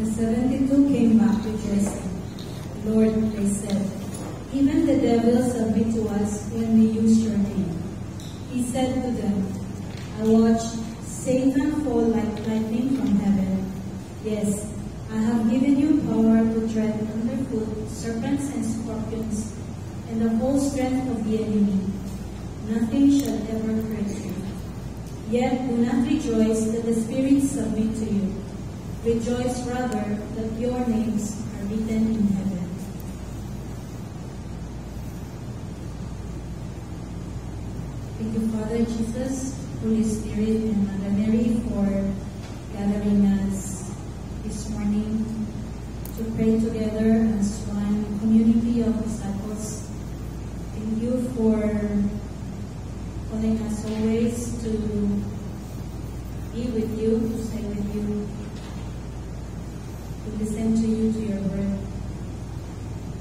The 72 came back rejoicing. Lord, they said, even the devils submit to us when we use your name. He said to them, I watched Satan fall like lightning from heaven. Yes, I have given you power to tread underfoot serpents and scorpions, and the whole strength of the enemy. Nothing shall ever hurt you. Yet do not rejoice that the spirits submit to you. Rejoice rather that your names are written in heaven. Thank you, Father Jesus, Holy Spirit, and Mother Mary for gathering us this morning to pray together as one community of disciples. Thank you for calling us always to be with you, to stay with you, to listen to you, to your word.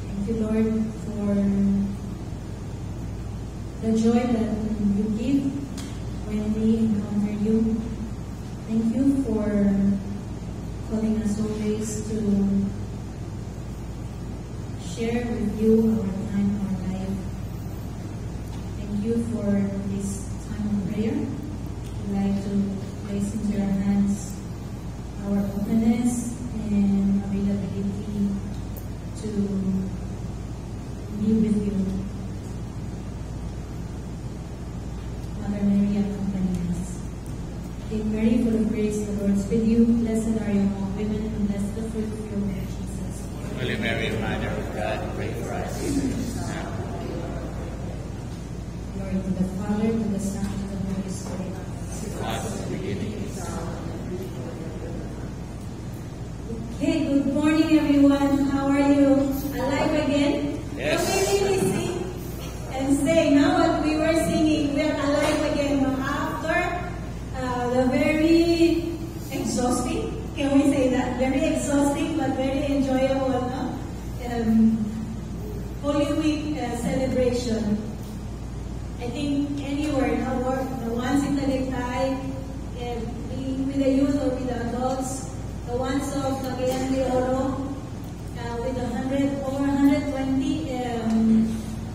Thank you, Lord, for the joy that you give when we encounter you. Thank you for calling us always to share with you our time, our life. Thank you for this time of prayer. We'd like to place into your hands our openness and availability to be with you. Mother Mary, accompany us. Hail Mary, full of grace, the Lord is with you. Blessed are you among women, and blessed the fruit of your womb, Jesus. Holy Mary, Mother of God, pray for us sinners now. Glory to the Father, to the Son, and to the Holy Spirit. As in the beginning, is now, Okay, good morning everyone. How are you? Alive again? Yes. Can we really sing and say now what we were singing? We are alive again after the very exhausting, can we say that? Very exhausting but very enjoyable Holy Week celebration. I think anywhere, the ones in Tagaytay, with the youth or with the adults, the ones of Cagayan de Oro, with over 120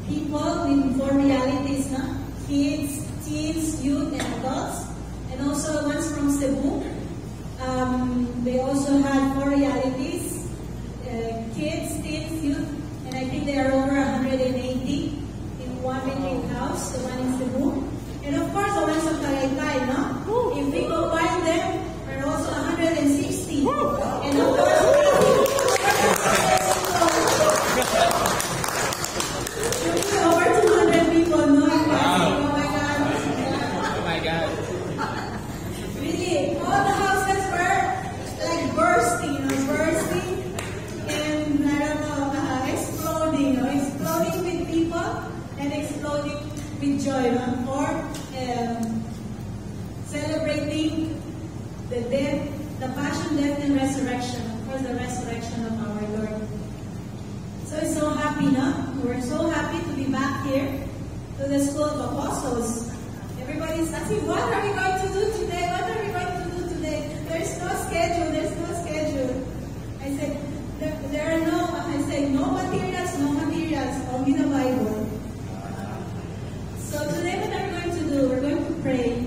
people in 4 realities, no? Kids, teens, youth, and adults, and also the ones from Cebu. They also had 4 realities, kids, teens, youth, and I think they are over 180 in one meeting house, the one in Cebu. And of course, the ones of Tagaytay, no? If we combine them, there are also 160. And of course, over 200 people, no? Wow. Oh my God. oh my God. Really, all the houses were like bursting, and I don't know, exploding with people and exploding with joy, no? For celebrating the death, the passion, death, and resurrection. Of course, the resurrection of our Lord. So it's so happy, no? We're so happy to be back here to the School of Apostles. Everybody's asking, what are we going to do today? What are we going to do today? There's no schedule. I said, there are no materials, only the Bible. So today what are we going to do? We're going to pray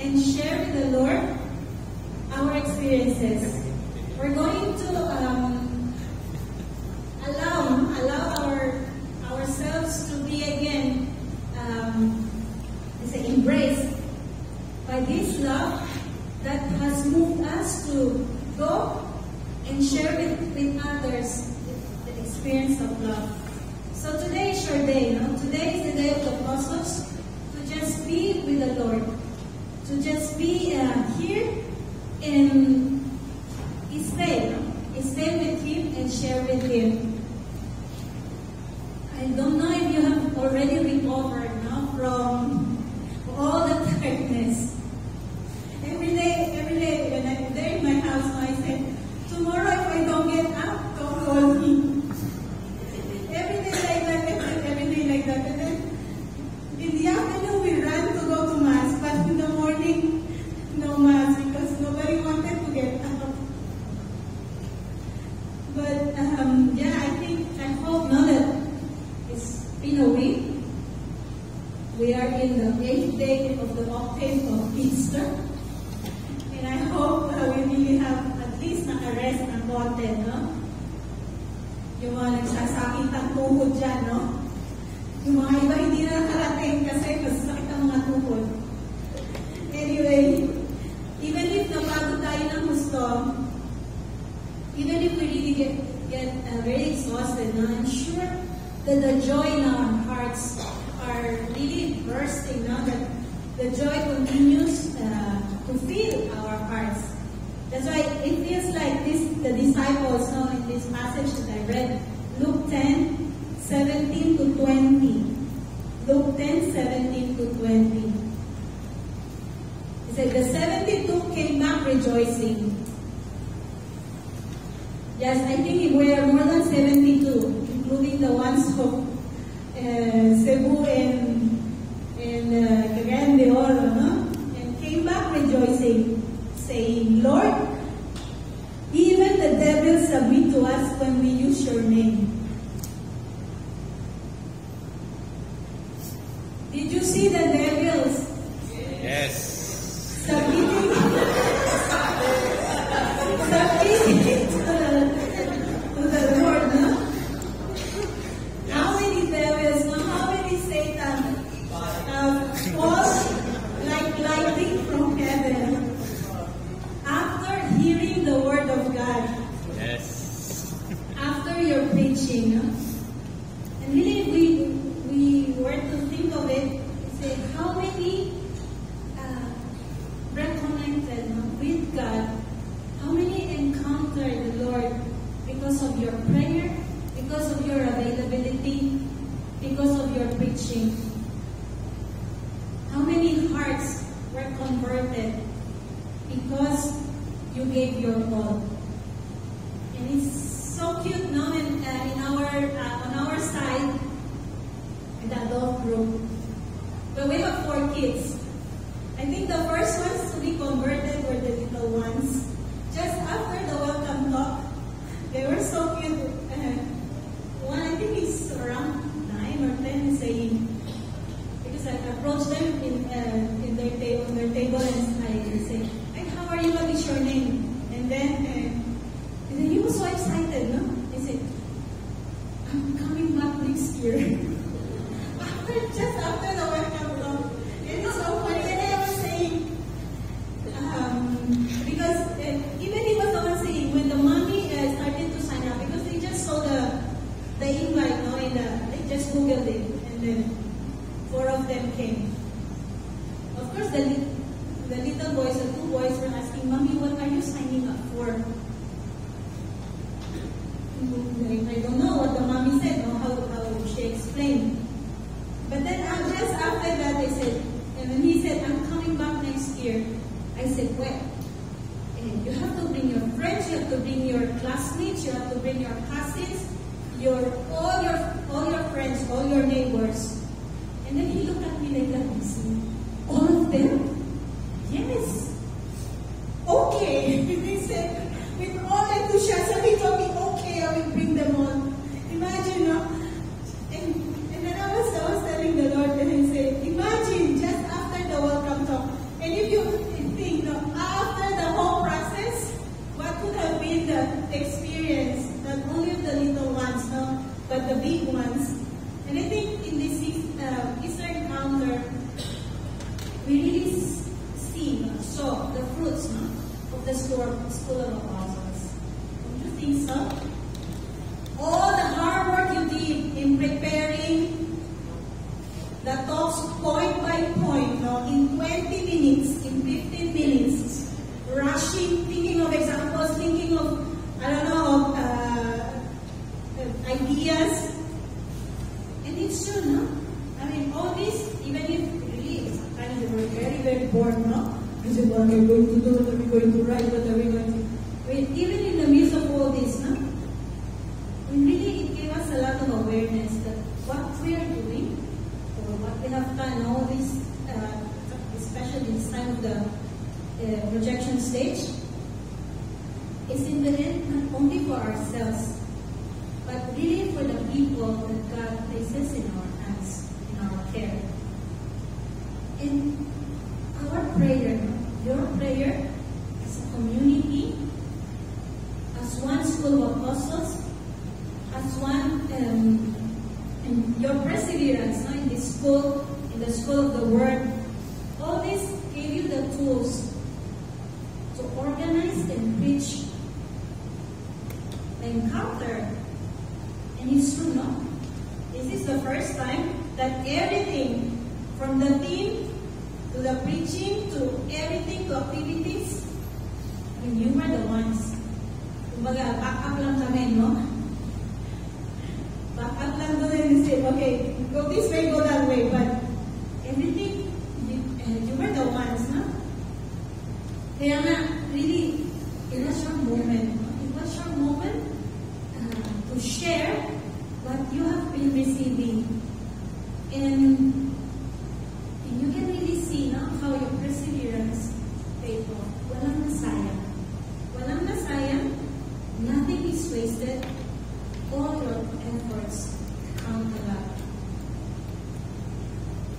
and share with the Lord our experiences. We're going to allow ourselves to be again embraced by this love that has moved us to go and share with others the experience of love. So today is your day, no? Today is the day of the apostles to just be with the Lord, to just be here and stay with Him and share with Him. I don't know if you have already recovered now from all the tiredness. Every day when I'm there in my house, I said, tomorrow if I don't get up, don't call me. Every day like that. And then in the afternoon we ran to go to Mass, but in the morning, no Mass because nobody wanted to get We are in the 8th day of the octave of Easter. And I hope we really have at least naka-rest ng konti, no? Yung mga nagsasakit ang tuhod dyan, no? Yung mga iba hindi na nakarating kasi masasakit ang mga tuhod. Anyway, even if napagod tayo ng gusto, even if we really get very exhausted, no? I'm sure that the joy in our hearts are really bursting, no? That the joy continues to fill our hearts. That's why it feels like the disciples, no, in this passage that I read, Luke 10:17 to 20. Luke 10:17 to 20. It said, the 72 came back rejoicing. Yes, I think we are more than 72, including the ones of Cebu and Cagayan de Oro, no? And came back rejoicing, saying, Lord, even the devils submit to us when we use your name. Did you see the devils? Yes. Submitting to the Lord, no? How many devils, no? How many Satan fall like lightning from heaven after hearing the word of God, Yes. after your preaching, no? And really, if we were to think of it, say how many reconnected, no, with God, how many encountered the Lord because of your prayer, because of your availability, because of your preaching? How many hearts were converted because you gave your all? And it's so cute, no? In on our side, in the adult group, but we have 4 kids. I think the first ones to be converted were the little ones. Just after the welcome talk, they were so cute. One, I think he's around 9 or 10, saying, because I approached them in their table, and I say, hey, how are you? What is your name? And then he was so excited, no? I said, I'm coming back next year. Just after the welcome talk. And it's so funny. And I was saying, because even he was the one saying, when the mommy started to sign up, because they just saw the invite, no, they just Googled it, and then 4 of them came. Of course, the little boys, the 2 boys were asking, Mommy, what are you signing up for? I don't know what the mommy said, or how she explained. But then just after that, I said, and when he said, I'm coming back next year, I said, well, you have to bring your friends, you have to bring your classmates, you have to bring your cousins, all your friends, all your neighbors. And then he looked at me like that and said, all of them? Yes. Okay. He said, with all enthusiasm, he told me, okay, I will bring them all. Imagine, no? And then I was telling the Lord, and I said, imagine just after the welcome talk, and if you think, no, after the whole process, what would have been the experience, not only of the little ones, no, but the big ones. And I think in this Easter encounter, we really saw the fruits, no, of the School of Apostles. Don't you think so? All the hard work you did in preparing the talks point by point, no, in 20 minutes, in 15 minutes, rushing, thinking of examples, thinking of, I don't know, ideas. And it's true, no? I mean, all this, even if really sometimes they were very, very bored, no? Because what are we going to do? What are we going to write? What are we going to... But even in the midst of all this, no? Really, it gave us a lot of awareness that what we are doing, or what we have done, all this, especially this time of the projection stage, is in the end not only for ourselves, but really for the people that God places in our hands, in our care. in the school of the word. All this gave you the tools to organize and preach the encounter. And it's true, no? This is the first time that everything, from the theme to the preaching to everything to activities, and you were the ones. Kumbaga, back up lang kami, no? Back up lang doon and say, okay, go this way, go that way. But everything, you were the ones, no? Kaya nga, really, it was your moment. No? It was your moment to share what you have been receiving. And you can really see, no, how your perseverance paid off. Walang nasayang. Walang nasayang. Nothing is wasted. All your efforts count a lot.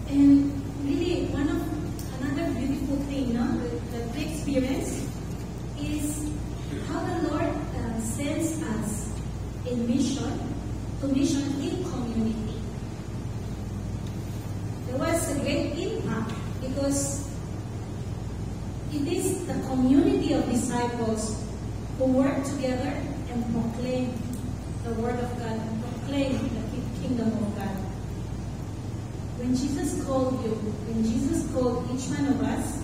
And really, another beautiful thing, no, that we experience is how the Lord sends us in mission, to mission in community. There was a great impact because it is the community of disciples who work together and proclaim the Word of God, and proclaim the kingdom of God. When Jesus called you, when Jesus called each one of us,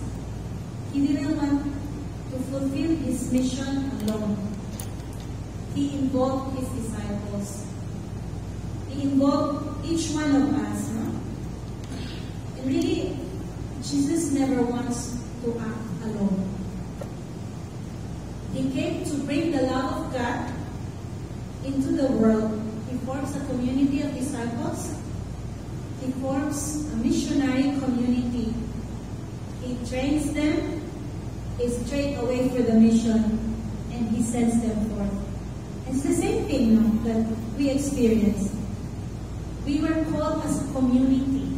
He didn't want to fulfill His mission alone. He involved His disciples. He involved each one of us. No? And really, Jesus never wants to act alone. He came to bring the love of God into the world. He forms a community of disciples. He forms a missionary community. He trains them. He's straight away for the mission. And He sends them forth. It's the same thing, no, that we experience. We were called as a community.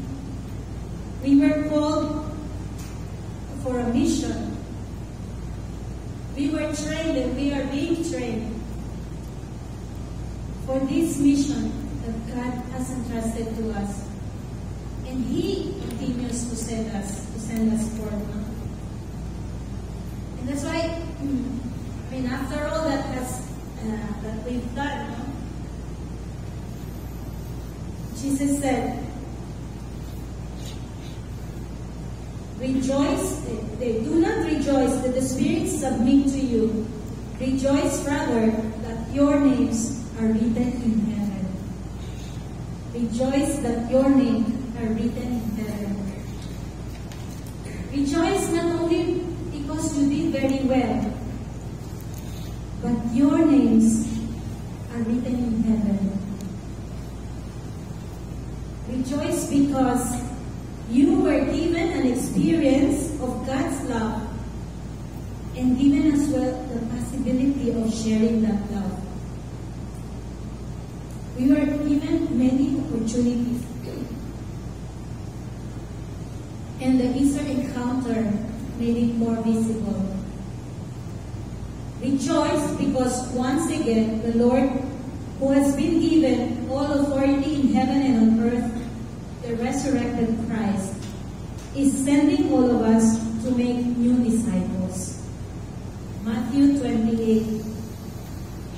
We were called for a mission. We were trained and we are being trained for this mission that God has entrusted to us. And He continues to send us forth. No? And that's why, after all that we've done, no? Jesus said, rejoice, they do not rejoice that the spirits submit to you. Rejoice rather that your names are written in heaven. Rejoice that your names are written in heaven. Rejoice not only because you did very well, but your names are written in heaven. Rejoice because you were given an experience of God's love and given as well the possibility of sharing that love. We were given many opportunities. And the Easter encounter made it more visible. Rejoice because once again the Lord, who has been given all authority in heaven and on earth, the resurrected Christ, is sending all of us to make new disciples. Matthew 28,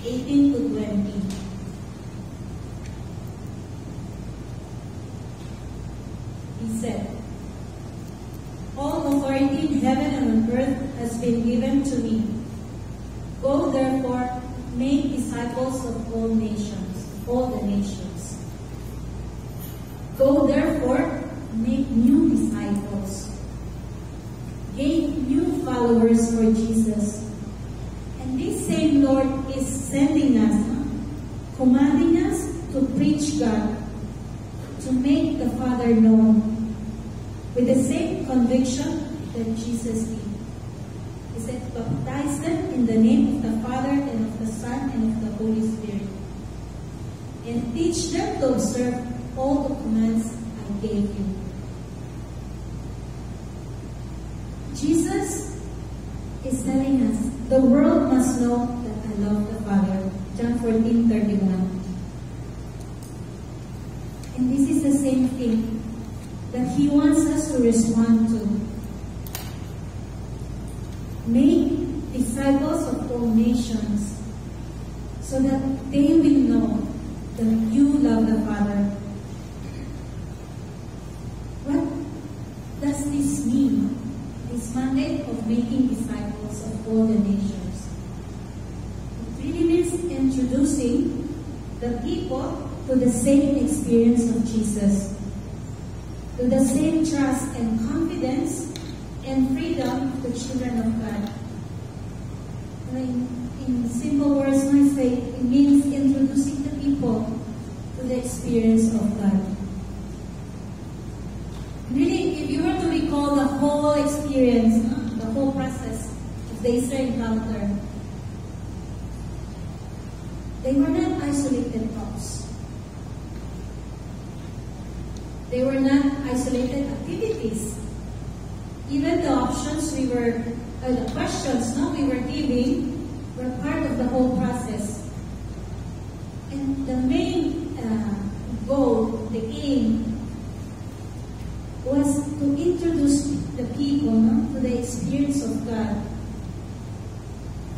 18 to 20. He said, all authority in heaven and on earth has been given to me. Go therefore, make disciples of all nations, all the nations. Go therefore, make new disciples. Gain new followers for Jesus. And this same Lord is sending us, commanding us to preach God, to make the Father known, with the same conviction that Jesus did. He said, baptize them in the name of the Father and of the Son and of the Holy Spirit. And teach them to observe all the commands I gave you. Jesus is telling us, the world must know that I love the Father. John 14:31. And this is the same thing that He wants us to respond to. Make disciples of all nations, so that they will know that you love the Father. What does this mean? This mandate of making disciples of all the nations. It really means introducing the people to the same experience of Jesus, to the same trust and confidence and freedom of the children of God. In simple words, I say it means introducing the people to the experience of God. Really, if you were to recall the whole experience, the whole process of the Easter encounter, they were not isolated thoughts. They were not isolated activities. Even the options the questions we were giving were part of the whole process. And the main goal, the aim, was to introduce the people to the experience of God.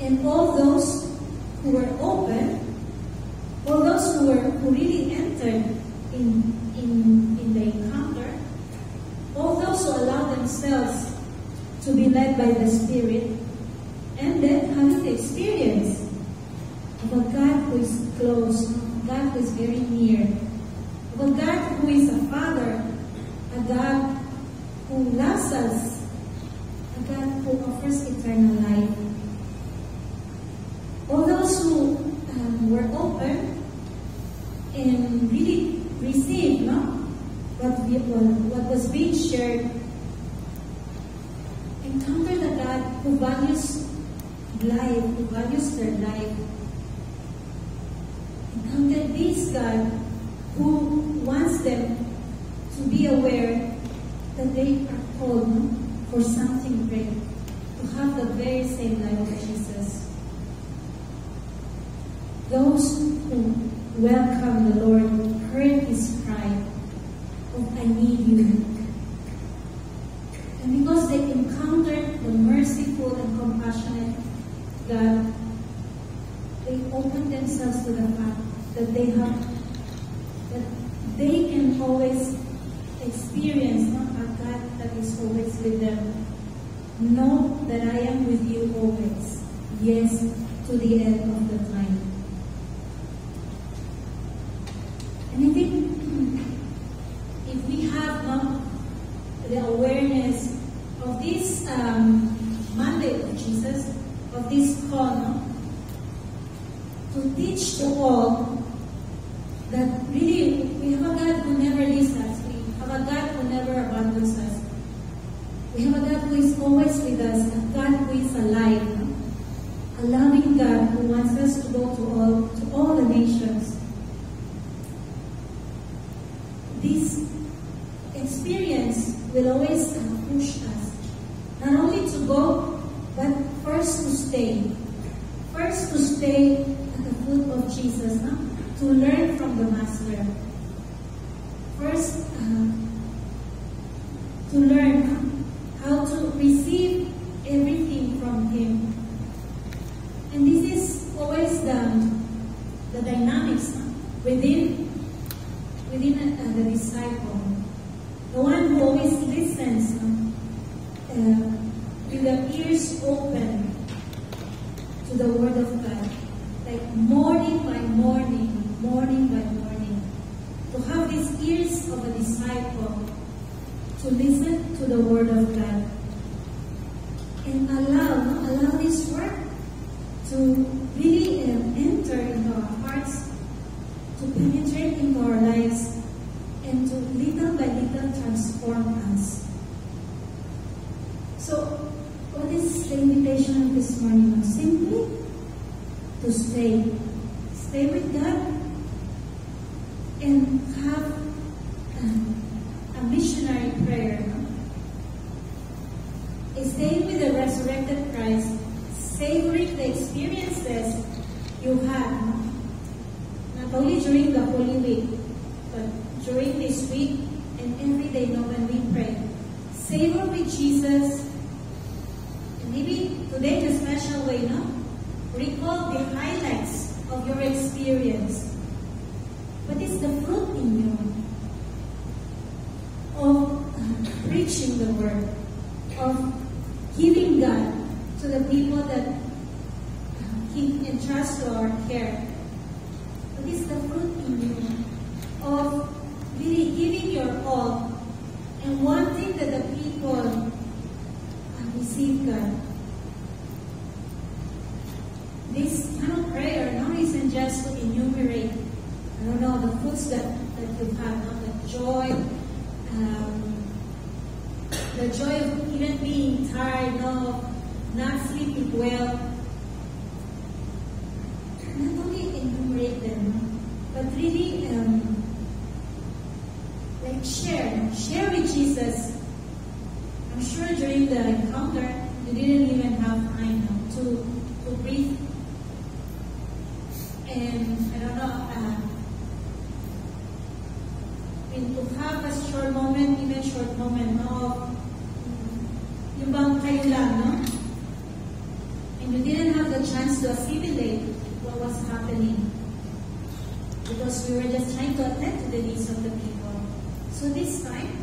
And all those who were open, all those who really entered in the encounter, all those who allowed themselves to be led by the Spirit, and then having the experience of a God who is close, a God who is very near, of a God who is a Father, a God who loves us, a God who offers eternal life. All those who were open and really received what was being shared, encountered a God who values life, who values their life. Encountered this God who wants them to be aware that they are called for something great, to have the very same life of Jesus. Those who welcome the Lord heard His cry of, "I need you." And because they encountered the merciful and compassionate God, they opened themselves to the fact that they can always experience a God that is always with them. Know that I am with you always, yes, to the end of the time. And I think if we have the awareness of this mandate of Jesus, of this call, to teach to all that really we have a God who never leaves us. We have a God who never abandons us. We have a God who is always with us, a God who is alive, a loving God who wants us to go to all the nations. This experience will always push us, not only to go, but first to stay. First to stay at the foot of Jesus, to learn from the Master. First, to learn how to receive everything from Him. And this is always the dynamics within the disciple. The one who always listens with the ears open to the Word of God. Like morning by morning, morning by morning. To have these ears of a disciple to listen to the Word of God. And allow this Word to really enter into our hearts, to penetrate into our lives, and to little by little transform us. So, what is the invitation this morning? Simply to stay. Stay with God and have a missionary prayer. Stay with the resurrected Christ, savoring the experiences you had, not only during the Holy Week, but during this week and every day, no, when we pray. Savor with Jesus. And maybe today in a special way, no? Recall the highlights of your experience. What is the fruit in you of preaching the word, of giving God to the people that He entrusts to our care? What is the fruit in you of really giving your all and wanting that the people receive God? This kind of prayer, no, isn't just to enumerate, I don't know, the fruits that you have, no? The joy of even being tired, no, not sleeping well. Not only enumerate them, but really like share with Jesus. I'm sure during the encounter you didn't even have time to breathe. And I don't know, to have a short moment, even short moment, no, yung bang kayo lang, no? And you didn't have the chance to assimilate what was happening because we were just trying to attend to the needs of the people. So this time,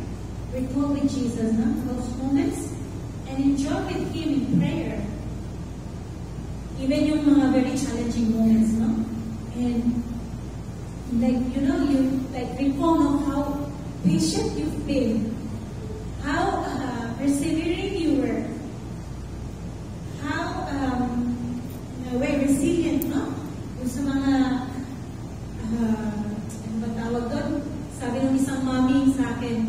recall with Jesus, no? Those moments, and enjoy with Him in prayer. Even yung mga very challenging moments, no? And like, you know, you like recall of how patient you've been, how persevering you were, how in a way resilient, no? Yung sa mga ano ba tawag doon? Sabi ng isang mommy sa akin,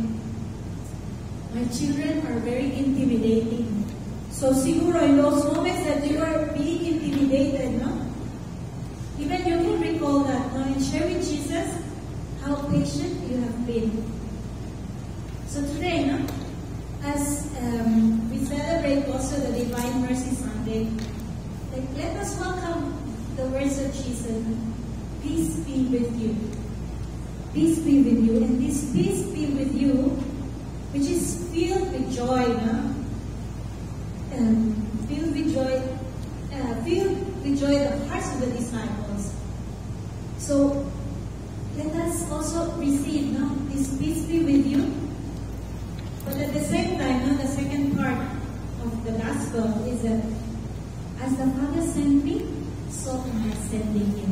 my children are very intimidating. So siguro in those moments that you are being intimidated, no? Even you can recall that, no, and share with Jesus how patient you have been. So today, no, as we celebrate also the Divine Mercy Sunday, like, let us welcome the words of Jesus. Peace be with you. Peace be with you. And this peace be with you, which is filled with joy, no? Filled with joy the hearts of the disciples. So let us also receive, no, this peace be with you. But at the same time, no, the second part of the gospel is that as the Father sent me, so am I sending you.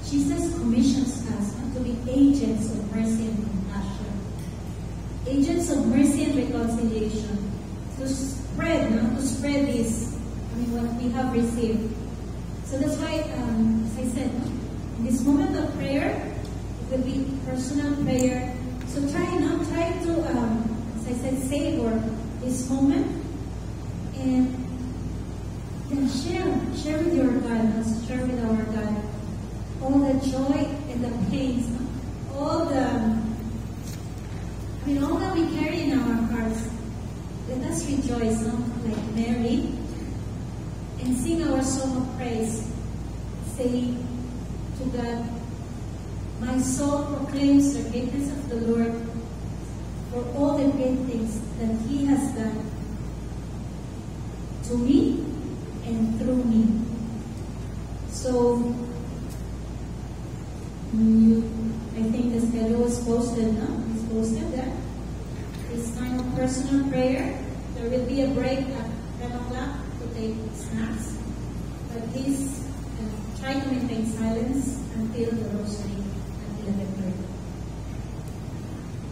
Jesus commissions us, no, to be agents of mercy and compassion, agents of mercy and reconciliation, to spread this, what we have received. So that's why, as I said, in this moment of prayer, it will be personal prayer. So try to, as I said, savor this moment and then share with your God, share with our God all the joy and the pains, all that we carry in our hearts. Let us rejoice, like Mary, and sing our song of praise, saying to God, my soul proclaims the greatness of the Lord for all the great things that He has done to me and through me. So, I think the schedule is posted, no? It's posted there. This time of personal prayer. There will be a break at 10 o'clock to take snacks. But please try to maintain silence until the rosary at 11:30.